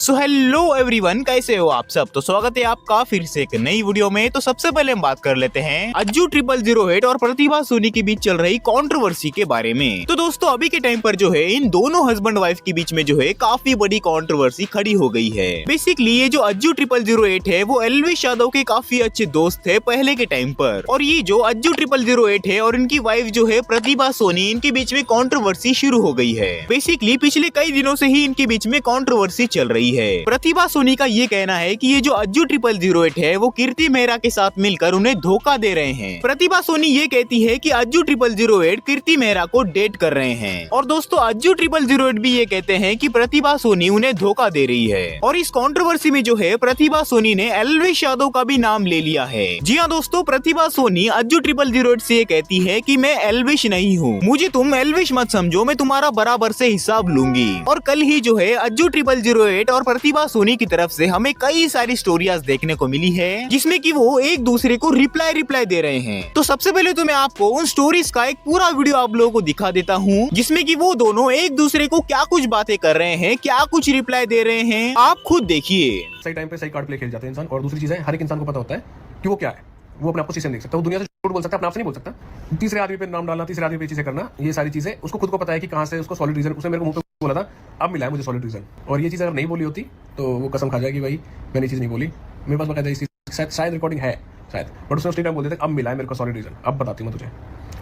So hello everyone, कैसे हो आप सब। तो स्वागत है आपका फिर से एक नई वीडियो में। तो सबसे पहले हम बात कर लेते हैं अज्जू 0008 और प्रतिभा सोनी के बीच चल रही कंट्रोवर्सी के बारे में। तो दोस्तों अभी के टाइम पर जो है इन दोनों हस्बैंड वाइफ के बीच में जो है काफी बड़ी कंट्रोवर्सी खड़ी हो गई है। बेसिकली ये जो अज्जू 0008 है वो एल्विश यादव के काफी अच्छे दोस्त थे पहले के टाइम पर, और ये जो अज्जू 0008 है और इनकी वाइफ जो है प्रतिभा सोनी, इनके बीच में कंट्रोवर्सी शुरू हो गई है। बेसिकली पिछले कई दिनों से ही इनके बीच में कंट्रोवर्सी चल रही है। प्रतिभा सोनी का ये कहना है कि ये जो अज्जू 0008 है वो कीर्ति मेहरा के साथ मिलकर उन्हें धोखा दे रहे हैं। प्रतिभा सोनी ये कहती है कि अज्जू 0008 कीर्ति मेहरा को डेट कर रहे हैं, और दोस्तों अज्जू 0008 भी ये कहते हैं कि प्रतिभा सोनी उन्हें धोखा दे रही है। और इस कंट्रोवर्सी में जो है प्रतिभा सोनी ने एल्विश यादव का भी नाम ले लिया है। जी हाँ दोस्तों, प्रतिभा सोनी अज्जू 0008 से ये कहती है कि मैं एल्विश नहीं हूँ, मुझे तुम एल्विश मत समझो, मैं तुम्हारा बराबर से हिसाब लूंगी। और कल ही जो है अज्जू 0008 और प्रतिभा सोनी की तरफ से हमें कई सारी स्टोरियाज देखने को मिली है जिसमें कि वो एक दूसरे को रिप्लाई दे रहे हैं। तो सबसे पहले तो मैं आपको उन स्टोरीज का एक पूरा वीडियो आप लोगों को दिखा देता हूँ जिसमें कि वो दोनों एक दूसरे को क्या कुछ बातें कर रहे हैं, क्या कुछ रिप्लाई दे रहे हैं, आप खुद देखिए। सही टाइम पे सही कार्ड प्ले खेल जाते हैं इंसान। और दूसरी चीज है, हर एक इंसान को पता होता है कि वो क्या है, वो अपने आप को शीशे में देख सकता है, वो दुनिया से झूठ बोल सकता है, अपने आप से नहीं बोल सकता। तीसरे आदमी पे नाम डालना, तीसरे आदमी पे चीजें करना, ये सारी चीजें उसको खुद को पता है कि कहां से उसको सॉलिड रीजन, उसने मेरे को मुंह पे बोला था, अब मिला है मुझे सॉलिड रीजन। और ये चीज अगर नहीं बोली होती तो वो कसम खा जाएगी भाई मैंने चीज नहीं बोली, मेरे पास बकायदा इसी शायद रिकॉर्डिंग है शायद, बट उसने उसी टाइम बोल दिया था अब मिला है मेरे को सॉलिड रीजन, अब बताती हूँ मैं तुझे।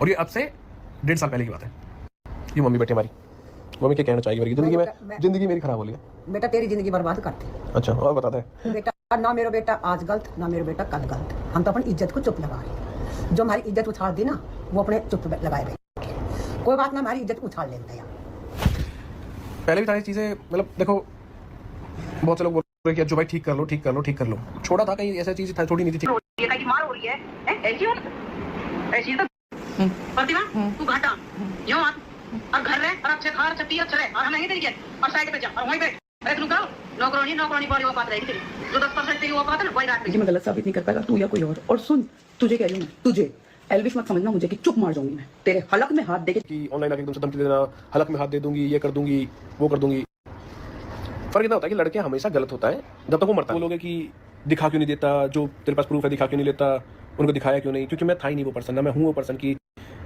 और ये अब से 1.5 साल पहले की बात है। ये मम्मी बैठी हमारी, मम्मी क्या कहना चाहिए, जिंदगी मेरी खराब हो गई बेटा, तेरी जिंदगी बर्बाद करती। अच्छा, और बताता है बेटा, ना मेरा बेटा आज गलत, ना मेरा बेटा कल गलत, हम तो अपनी इज्जत को चुप लगा रहे। जो हमारी इज्जत उछाल दी ना वो अपने चुप लगाए रहे, कोई बात ना, हमारी इज्जत उछाल लेते हैं। पहले भी सारी चीजें, मतलब देखो बहुत से लोग बोल रहे हैं कि जो भाई ठीक कर लो, छोड़ा था कहीं ऐसा चीज था, छोड़ी नहीं थी। ये कहीं मार हो रही है ऐसी तो प्रतिभा तू घाटा यूं मत, और घर रहे और अच्छे खा अच्छे पी अच्छे रहे, और हम नहीं तरीके और साइड पे जा और वहीं पे अरे तू करो नौकरानी वाली औकात रहेगी तेरी, जो 10% तेरी औकात है ना वही रख। मैं गलत साबित नहीं कर पाएगा तू या कोई और सुन, तुझे कह रही हूँ मैं, तुझे एल्विश मत समझना मुझे कि चुप मार जाऊंगी मैं, तेरे हलक में हाथ देके कि ऑनलाइन आके एकदम से धमकी देना, हलक में हाथ दे दूंगी, ये कर दूंगी, वो कर दूंगी। फर्क इतना होता है कि लड़के हमेशा गलत होता है जब तक वो मरता है। वो लोग कि दिखा क्यों नहीं देता, जो तेरे पास प्रूफ है दिखा क्यों नहीं लेता, उनको दिखाया क्यों नहीं, क्योंकि मैं था ही नहीं वो पर्सन, ना मैं हूँ वो पर्सन की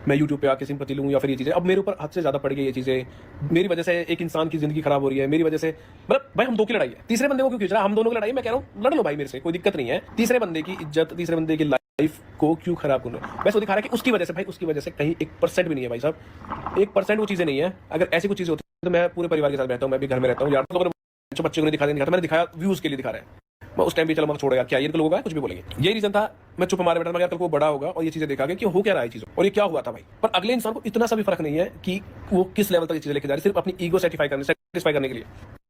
मैं यूट्यूब पे आके सिंपैथी लूँ या फिर ये चीज़ें। अब मेरे ऊपर हद से ज़्यादा पड़ गई ये चीज़ें, मेरी वजह से एक इंसान की जिंदगी खराब हो रही है, मेरी वजह से, मतलब भाई हम दो की लड़ाई है, तीसरे बंदे को क्यों खींच रहा है, हम दोनों की लड़ाई, मैं कह रहा हूँ लड़ लो भाई, मेरे से कोई दिक्कत नहीं है। तीसरे बंदे की इज्जत, तीसरे बंदे की लाइफ को क्यों खराब करना है। बस वो दिखा रहा है कि उसकी वजह से, भाई उसकी वजह से कहीं 1% भी नहीं है भाई साहब, 1% वो चीज़ें नहीं है। अगर ऐसी कुछ चीज़ें होती तो मैं पूरे परिवार के साथ रहता हूँ, मैं भी घर में रहता हूँ यार। तो बच्चे को नहीं दिखा देने मैंने दिखाया, व्यूज के लिए दिखा रहा है, मैं उस टाइम भी चलो मैं छोड़ेगा क्या, ये तो लोग कुछ भी बोलेंगे, ये रीजन था। मैं चुप मारे बैठा, मैं कल को बड़ा होगा और ये चीजें देखा कि हो क्या रहा है चीजों, और ये क्या हुआ था भाई। पर अगले इंसान को इतना सा भी फर्क नहीं है कि वो किस लेवल तक ये चीजें लेके जा रही है, सिर्फ अपनी ईगो सेटिस्फाई करने के लिए।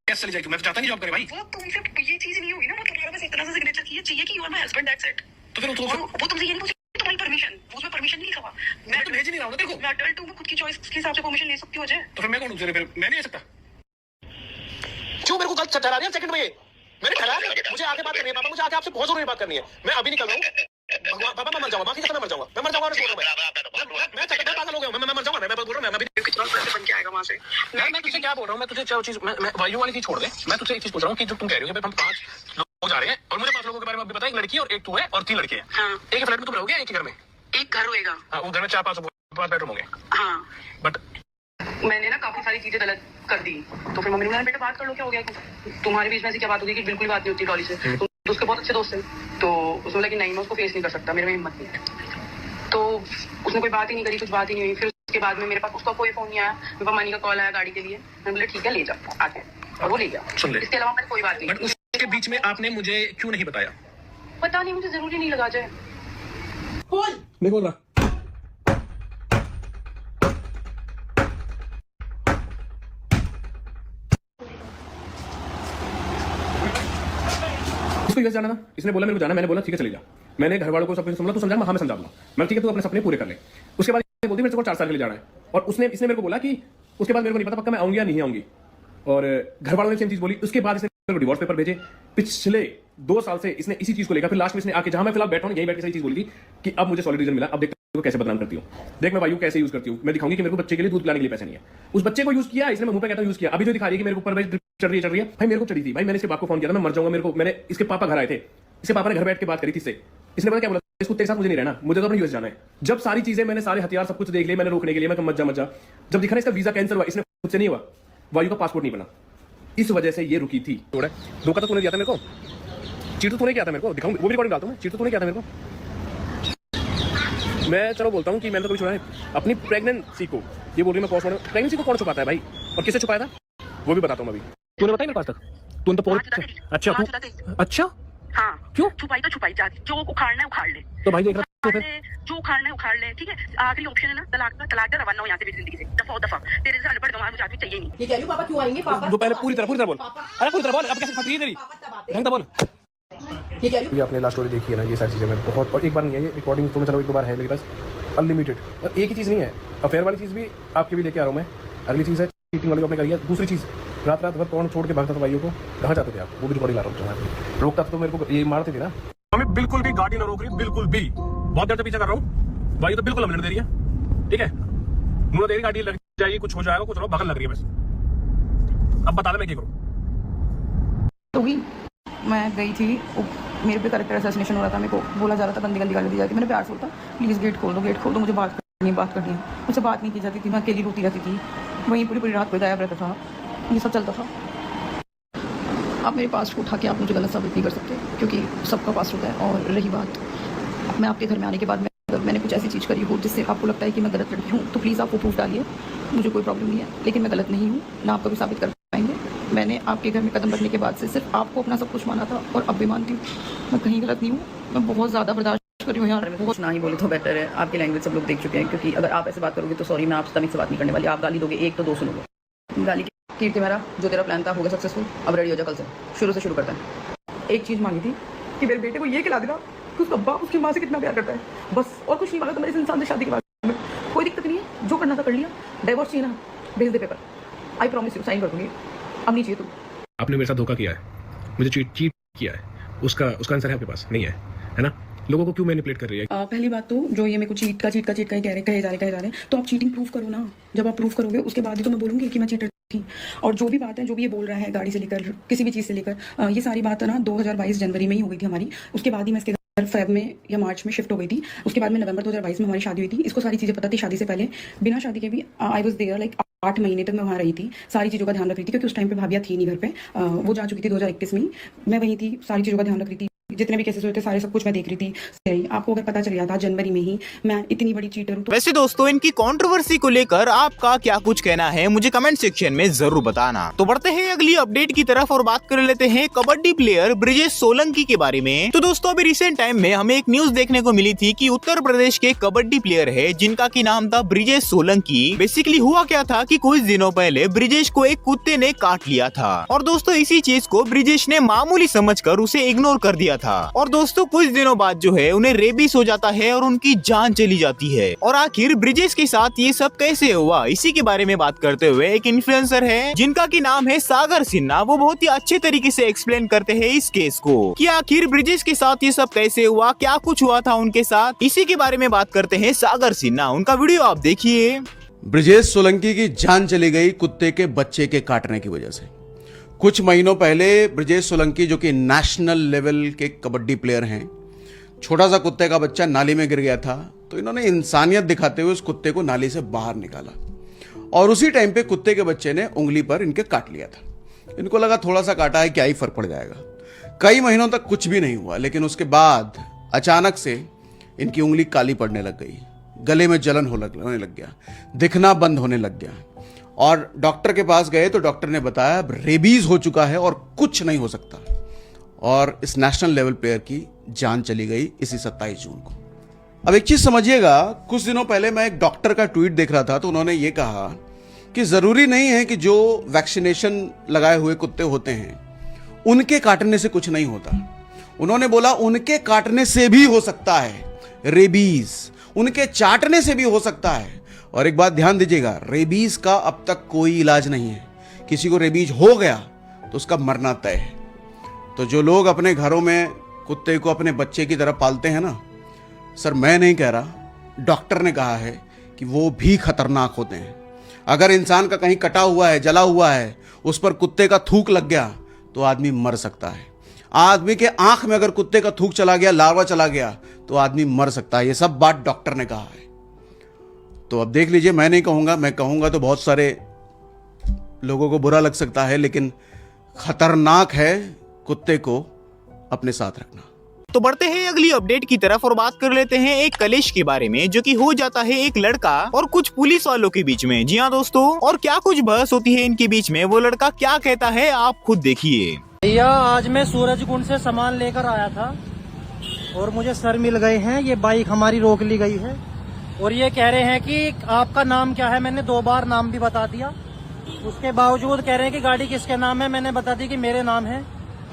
कैसे चली जाएगी, मैं तो चाहता नहीं जॉब करे भाई। वो तुमसे ये चीज नहीं होगी ना, वो तुम्हारे पास एक तरह से सिग्नेचर चाहिए कि you are my husband, that's it. तो फिर वो तुमसे ये नहीं पूछे तुम्हारी परमिशन, उसमें परमिशन नहीं लिखा हुआ। मैं तो भेज नहीं रहा हूं, देखो मैं अडल्ट हूं, मैं खुद की चॉइस के हिसाब से परमिशन ले सकती हूं अजय। तो फिर मैं कौन हूं, फिर मैं नहीं ले सकता। क्यों मेरे को गलत ठहरा रहे हैं सेकंड में, मैंने ठहरा दिया, मुझे आगे बात करनी है पापा, मुझे आगे आपसे बहुत जरूरी बात करनी है, मैं अभी निकल रहा हूं। भगवान पापा मैं मर जाऊंगा, बाकी मैं मर जाऊंगा, मैं चक्कर पागल हो गया, मैं मर जाऊंगा, मैं बोल रहा हूं, मैं अभी कितना पैसे बन के आएगा वहां से। मैं तुझे क्या बोल रहा हूं, मैं तुझे जो चीज, मैं वायु वाली चीज छोड़ दे, मैं तुझे एक चीज पूछ रहा हूं कि जो तुम कह रही हो कि हम 5 लोग जा रहे हैं और मुझे 5 लोगों के बारे में अभी पता है, एक लड़की और एक तू है और 3 लड़के हैं। हाँ। एक फ्लैट में तुम रहोगे, एक ही घर में, एक घर होएगा। हाँ, वो घर में 4-5 बेडरूम होंगे। हाँ, बट मैंने ना काफी सारी चीजें गलत कर दी, तो फिर मम्मी ने बोला बेटा बात कर लो, क्या हो गया, तुम्हारे बीच में ऐसी क्या बात होगी कि बिल्कुल बात नहीं होती डॉली से, तो उसके बहुत अच्छे दोस्त हैं। तो उसने बोला कि नहीं मैं उसको फेस नहीं कर सकता, मेरे में हिम्मत नहीं है। तो उसने कोई बात ही नहीं करी, कुछ बात ही नहीं हुई। फिर उसके बाद में मेरे पास उसका कोई फोन नहीं आया, मेरे पास मनी का कॉल आया गाड़ी के लिए, मैंने बोला ठीक है ले जाओ आते हैं, और वो ले गया। इसके अलावा मैंने कोई बात नहीं। बट उसके बीच में आपने मुझे क्यों नहीं बताया? पता नहीं, मुझे जरूरी नहीं लगा जाए। नहीं बोल रहा, इसको यूएस जाना था, इसने बोला मेरे को जाना, मैंने बोला ठीक है चले जा। मैंने घर वालों को सब कुछ समझा, तू समझा, हाँ मैं समझा दूंगा, मैं ठीक है तू अपने सपने पूरे कर ले। उसके बाद बोलती मेरे को 4 साल के लिए जाना है, और इसने मेरे को बोला कि उसके बाद मेरे को नहीं पता पक्का मैं आऊंगी या नहीं आऊंगी, और घर वालों ने सेम चीज बोली। उसके बाद इसने मेरे को डिवोर्स पेपर भेजे, पिछले 2 साल से इसने इसी चीज को लेकर, फिर लास्ट में इसने आके जहां मैं फिलहाल बैठा हूं यही बैठ के सही चीज बोली थी कि अब मुझे सॉलिड रीजन मिला, अब देखता को कैसे बदनाम करती हूँ। देख मैं वायु कैसे यूज करती हूँ, मैं दिखाऊंगी कि मेरे को बच्चे के लिए दूध पिलाने के लिए पैसे नहीं है। उस बच्चे को यूज किया, इसने मैं मुंह पे कहता हूँ यूज किया। अभी जो दिखा रही है कि मेरे ऊपर चढ़ रही है भाई, मेरे को चढ़ी थी भाई। मैंने इसके बाप को फोन किया था, मैं मर जाऊंगा, मेरे को, मैंने इसके पापा घर आए थे, इसके पापा ने घर बैठ के बात करी थी इससे। इसने पता क्या बोला, इस कुत्ते के साथ मुझे नहीं रहना, मुझे तो अपने यूएस जाना है। जब सारी चीजें मैंने, सारे हथियार सब कुछ देख लिए मैंने रोकने के लिए, मैं मत जा। जब दिखा ना इसका वीजा कैंसिल हुआ, इसने खुद से नहीं हुआ, वायु का पासपोर्ट नहीं बना, इस वजह से ये रुकी थी। धोखा तो तूने दिया था मेरे को, चीट तो तूने किया था मेरे को, दिखाऊंगा वो भी रिकॉर्डिंग डालता हूं मैं, चीट तो तूने किया था मेरे को। मैं चलो बोलता हूं कि मैंने तो कभी छोड़ा है अपनी प्रेगनेंसी को। ये बोल रही मैं पोस्टमार्टम, प्रेगनेंसी को कौन छुपाता है भाई, और किसे छुपाया था वो भी बताता हूं अभी। तूने बताया मेरे पास तक, तूने तो अच्छा हाँ क्यों छुपाई तो छुपाई, जो उखाड़ना है उखाड़ ले, तो भाई देख रहा तो फिर जो उखाड़ना है उखाड़ ले, ठीक है। आखिरी ऑप्शन है ना तलाक का, तलाक का रवाना हो यहाँ से मेरी जिंदगी से, दफा तेरे से अनपढ़ गंवार मुझे आदमी चाहिए नहीं। ये कह रही हूँ पापा क्यों आएंगे पापा, वो पहले पूरी तरह बोल, अरे पूरी तरह बोल, अब कैसे फट रही है तेरी, ढंग से बोल। ये कह रही हूँ ये आपने लास्ट स्टोरी देखी है ना, ये सारी चीज़ें मैं बहुत, और एक बार नहीं है ये रिकॉर्डिंग, तो मैं चलो एक दो बार है मेरे पास अनलिमिटेड। और एक ही चीज़ नहीं है, अफेयर वाली चीज़ भी आपके भी लेके आ रहा हूँ मैं। अगली चीज़ है चीटिंग वाली, आपने करी है। दूसरी चीज़, रात भर कौन छोड़ के भागता था भाइयों को, कहाँ जाते थे आप, वो भी रिकॉर्डिंग ला रहा हूँ। रोकता था तो मेरे को ये मारते थे ना। हमें बिल्कुल भी गाड़ी ना रोक रही, बिल्कुल भी, बहुत देर से पीछा कर रहा हूँ भाई, तो बिल्कुल हमने दे रही है, ठीक है। मुझे तेरी गाड़ी लग जाएगी, कुछ हो जाएगा, कुछ रहो, बगल लग रही है बस। अब बता दे मैं क्या करूँ। तो मैं गई थी, मेरे पे करेक्टर असैसिनेशन हो रहा था, मेरे को बोला जा रहा था, गंदी गाली दी जाती। मैंने प्यार से बोला प्लीज़ गेट खोल दो, मुझे बात करनी है। मुझसे बात नहीं की जाती थी, मैं अकेली रोती रहती थी, वहीं पूरी रात को गायब रहता था, ये सब चलता था। आप मेरे पासपोर्ट उठा के आप मुझे गलत साबित नहीं कर सकते, क्योंकि सबका पासपोर्ट है। और रही बात, मैं आपके घर में आने के बाद अगर मैंने कुछ ऐसी चीज़ करी हो जिससे आपको लगता है कि मैं गलत लड़की हूँ, तो प्लीज़ आप वो प्रूफ डालिए, मुझे कोई प्रॉब्लम नहीं है। लेकिन मैं गलत नहीं हूँ, ना आप कभी साबित कर पाएंगे। मैंने आपके घर में कदम रखने के बाद से सिर्फ आपको अपना सब कुछ माना था, और अब भी मानती हूँ, मैं कहीं गलत नहीं हूँ। मैं बहुत ज़्यादा बर्दाश्त कर रही हूँ यार, बहुत ना ही बोले तो बेटर है। आपकी लैंग्वेज सब लोग देख चुके हैं, क्योंकि अगर आप ऐसे बात करोगे तो सॉरी, मैं आपसे तमीज़ से बात नहीं करने वाली। आप गाली दोगे एक तो दो सुनोगे। गाली कीर्ति मेरा जो तेरा प्लान था हो गया सक्सेसफुल, अब रेडी हो जा, कल से शुरू करता है। एक चीज़ मांगी थी कि मेरे बेटे को ये खिला देना कि उसका बाप उसकी माँ से कितना प्यार करता है, बस, और कुछ नहीं मांगा। तो मेरे इस इंसान से शादी के बाद में कोई दिक्कत नहीं है, जो करना था कर लिया। डाइवोर्स चाहिए ना, भेज दे paper, I promise you, sign कर दूंगी। अब नहीं चाहिए तुम। आपने मेरे साथ धोखा किया है, मुझे चीट किया है, उसका आंसर है आपके पास नहीं है, है ना। लोगों को क्यों मैनिपुलेट कर रही है? पहली बात तो जो ये मेरे को चीट का ही कहे जा रहे हैं, तो आप चीटिंग प्रूफ करो ना। जब आप प्रूफ करोगे उसके बाद ही तो मैं बोलूंगी कि मैं चीटर थी। और जो भी बात है, जो भी ये बोल रहा है गाड़ी से लेकर किसी भी चीज़ से लेकर, ये सारी बात है ना 2022 जनवरी में ही हो गई थी हमारी। उसके बाद ही मैं इसके घर फेब में या मार्च में शिफ्ट हो गई थी। उसके बाद में नवंबर 2022 में हमारी शादी हुई थी। इसको सारी चीज़ें पता थी शादी से पहले, बिना शादी के भी। आई वॉज देयर लाइक 8 महीने तक मैं वहाँ रही थी, सारी चीज़ों का ध्यान रख रही थी, क्योंकि उस टाइम पे भाभिया थी नहीं घर पे, वो जा चुकी थी 2021 में ही। मैं वहीं थी, सारी चीज़ों का ध्यान रख रही थी, जितने भी केसेस हुए थे सारे सब कुछ मैं देख रही थी। सही, आपको अगर पता चल गया था जनवरी में ही मैं इतनी बड़ी चीटर हूँ। वैसे दोस्तों, इनकी कंट्रोवर्सी को लेकर आपका क्या कुछ कहना है, मुझे कमेंट सेक्शन में जरूर बताना। तो बढ़ते हैं अगली अपडेट की तरफ और बात कर लेते हैं कबड्डी प्लेयर ब्रिजेश सोलंकी के बारे में। तो दोस्तों, अभी रिसेंट टाइम में हमें एक न्यूज देखने को मिली थी कि उत्तर प्रदेश के कबड्डी प्लेयर है जिनका की नाम था ब्रिजेश सोलंकी। बेसिकली हुआ क्या था कि कुछ दिनों पहले ब्रिजेश को एक कुत्ते ने काट लिया था, और दोस्तों इसी चीज को ब्रिजेश ने मामूली समझकर उसे इग्नोर कर दिया था। और दोस्तों कुछ दिनों बाद जो है उन्हें रेबीज हो जाता है और उनकी जान चली जाती है। और आखिर ब्रिजेश के साथ ये सब कैसे हुआ, इसी के बारे में बात करते हुए एक इन्फ्लुएंसर है जिनका की नाम है सागर सिन्हा। वो बहुत ही अच्छे तरीके से एक्सप्लेन करते हैं इस केस को कि आखिर ब्रिजेश के साथ ये सब कैसे हुआ, क्या कुछ हुआ था उनके साथ, इसी के बारे में बात करते हैं सागर सिन्हा। उनका वीडियो आप देखिए। ब्रिजेश सोलंकी की जान चली गई कुत्ते के बच्चे के काटने की वजह से। कुछ महीनों पहले ब्रिजेश सोलंकी, जो कि नेशनल लेवल के कबड्डी प्लेयर हैं, छोटा सा कुत्ते का बच्चा नाली में गिर गया था, तो इन्होंने इंसानियत दिखाते हुए उस कुत्ते को नाली से बाहर निकाला, और उसी टाइम पे कुत्ते के बच्चे ने उंगली पर इनके काट लिया था। इनको लगा थोड़ा सा काटा है, क्या ही फर्क पड़ जाएगा। कई महीनों तक कुछ भी नहीं हुआ, लेकिन उसके बाद अचानक से इनकी उंगली काली पड़ने लग गई, गले में जलन होने लग गया, दिखना बंद होने लग गया, और डॉक्टर के पास गए तो डॉक्टर ने बताया अब रेबीज हो चुका है और कुछ नहीं हो सकता। और इस नेशनल लेवल प्लेयर की जान चली गई इसी 27 जून को। अब एक चीज समझिएगा, कुछ दिनों पहले मैं एक डॉक्टर का ट्वीट देख रहा था, तो उन्होंने ये कहा कि जरूरी नहीं है कि जो वैक्सीनेशन लगाए हुए कुत्ते होते हैं उनके काटने से कुछ नहीं होता। उन्होंने बोला उनके काटने से भी हो सकता है रेबीज, उनके चाटने से भी हो सकता है। और एक बात ध्यान दीजिएगा, रेबीज का अब तक कोई इलाज नहीं है। किसी को रेबीज हो गया तो उसका मरना तय है। तो जो लोग अपने घरों में कुत्ते को अपने बच्चे की तरह पालते हैं ना, सर मैं नहीं कह रहा, डॉक्टर ने कहा है कि वो भी खतरनाक होते हैं। अगर इंसान का कहीं कटा हुआ है, जला हुआ है, उस पर कुत्ते का थूक लग गया तो आदमी मर सकता है। आदमी के आंख में अगर कुत्ते का थूक चला गया, लार्वा चला गया तो आदमी मर सकता है। ये सब बात डॉक्टर ने कहा है। तो अब देख लीजिए, मैं नहीं कहूंगा, मैं कहूंगा तो बहुत सारे लोगों को बुरा लग सकता है, लेकिन खतरनाक है कुत्ते को अपने साथ रखना। तो बढ़ते हैं अगली अपडेट की तरफ और बात कर लेते हैं एक कलेश के बारे में, जो कि हो जाता है एक लड़का और कुछ पुलिस वालों के बीच में। जी हाँ दोस्तों, और क्या कुछ बहस होती है इनके बीच में, वो लड़का क्या कहता है आप खुद देखिए। भैया, आज मैं सूरजकुंड से सामान लेकर आया था और मुझे सर मिल गए हैं। ये बाइक हमारी रोक ली गई है और ये कह रहे हैं कि आपका नाम क्या है। मैंने 2 बार नाम भी बता दिया, उसके बावजूद कह रहे हैं कि गाड़ी किसके नाम है। मैंने बता दी कि मेरे नाम है।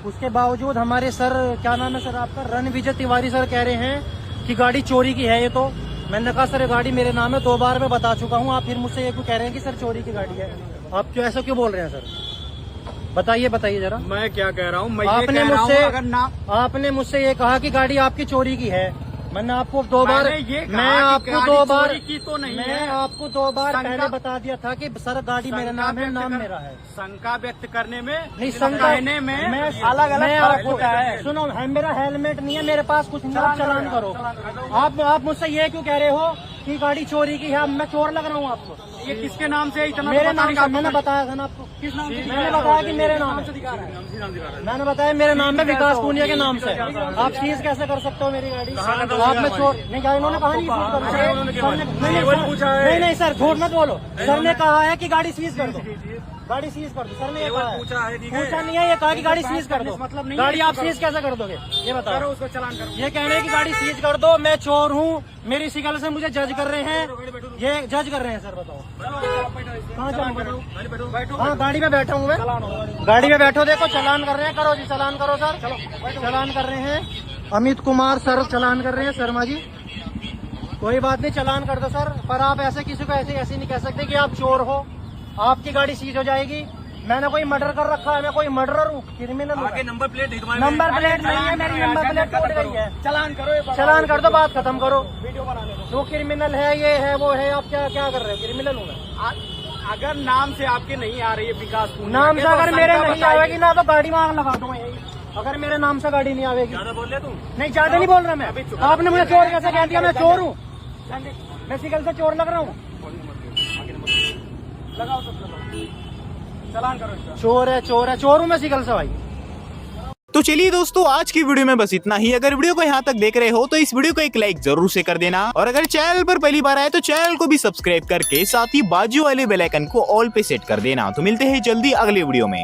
उसके बावजूद हमारे सर, क्या नाम है सर आपका, रणविजय तिवारी सर, कह रहे हैं कि गाड़ी चोरी की है ये। तो मैंने कहा सर गाड़ी मेरे नाम है, 2 बार मैं बता चुका हूँ। आप फिर मुझसे ये क्यों कह रहे हैं कि सर चोरी की गाड़ी है? आप क्यों ऐसा क्यों बोल रहे हैं सर? बताइए बताइए जरा। मैं क्या कह रहा हूँ? आपने मुझसे ये कहा कि गाड़ी आपकी चोरी की है। मैंने आपको 2 बार, मैं आपको 2 बार की तो नहीं मैं है। आपको 2 बार पहले बता दिया था कि सर गाड़ी मेरा नाम है, नाम मेरा है। शंका व्यक्त करने में नहीं, शंका कहने में मैं अलग अलग फर्क होता है। सुनो, मेरा हेलमेट नहीं है, मेरे पास कुछ नहीं, आप चालान करो। आप मुझसे ये क्यों कह रहे हो कि गाड़ी चोरी की है? मैं चोर लग रहा हूँ आपको? ये किसके नाम से? इतना मेरे नाम से मैंने बताया था ना आपको। किस नाम से? मैंने बताया कि मेरे नाम से। मैंने बताया मेरे नाम में विकास पूनिया के नाम से। आप सीज कैसे कर सकते हो मेरी गाड़ी? आप में चोर नहीं कहा, इन्होंने कहा नहीं। नहीं सर, झूठ मत बोलो। सर ने कहा है कि गाड़ी सीज कर दो, गाड़ी सीज कर दो। सर ने ये कहा है, पूछा नहीं है, ये कहा कि गाड़ी सीज कर दो। मतलब गाड़ी आप सीज कैसे कर दोगे ये बताओ? उसको चलान करो। ये कह रहे हैं कि गाड़ी सीज कर दो, मैं चोर हूँ, मेरी शिकल से मुझे जज कर रहे हैं, ये जज कर रहे हैं। सर बताओ कहाँ जाऊँ? बताओ। हाँ, गाड़ी में बैठा हूँ मैं। गाड़ी में बैठो, देखो चलान कर रहे हैं। करो जी, चलान करो सर। चलो, चलान कर रहे हैं। अमित कुमार सर चलान कर रहे हैं। शर्मा जी, कोई बात नहीं, चलान कर दो सर। पर आप ऐसे किसी को ऐसे नहीं कह सकते कि आप चोर हो, आपकी गाड़ी सीज हो जाएगी। मैंने कोई मर्डर कर रखा है? मैं कोई मर्डरर हूँ, क्रिमिनल हूँ? नंबर प्लेट नहीं तुम्हारे? नंबर प्लेट नहीं है मेरी, नंबर प्लेट टूट गई है। चलान करो, चलान कर दो, बात खत्म करो। जो क्रिमिनल है, ये है, वो है, आप क्या क्या कर रहे हो? क्रिमिनल हूँ मैं। अगर नाम से आपके नहीं आ रही है विकास पूनिया, नाम से अगर मेरे नहीं आएगी ना तो गाड़ी में आग लगा दूंगा यही। अगर मेरे नाम से गाड़ी नहीं आएगी। ज्यादा बोल रहे तुम? नहीं, ज्यादा नहीं बोल रहा मैं। आपने मुझे चोर कैसे कह दिया? मैं चोर हूँ? मैं शिकल से चोर लग रहा हूँ? लगाओ सब, चलान करो। चोर है, चोर है, चोर हूँ मैं शिकल से भाई। तो चलिए दोस्तों, आज की वीडियो में बस इतना ही। अगर वीडियो को यहाँ तक देख रहे हो तो इस वीडियो को एक लाइक जरूर से कर देना, और अगर चैनल पर पहली बार आए तो चैनल को भी सब्सक्राइब करके साथ ही बाजू वाले बेल आइकन को ऑल पे सेट कर देना। तो मिलते हैं जल्दी अगले वीडियो में।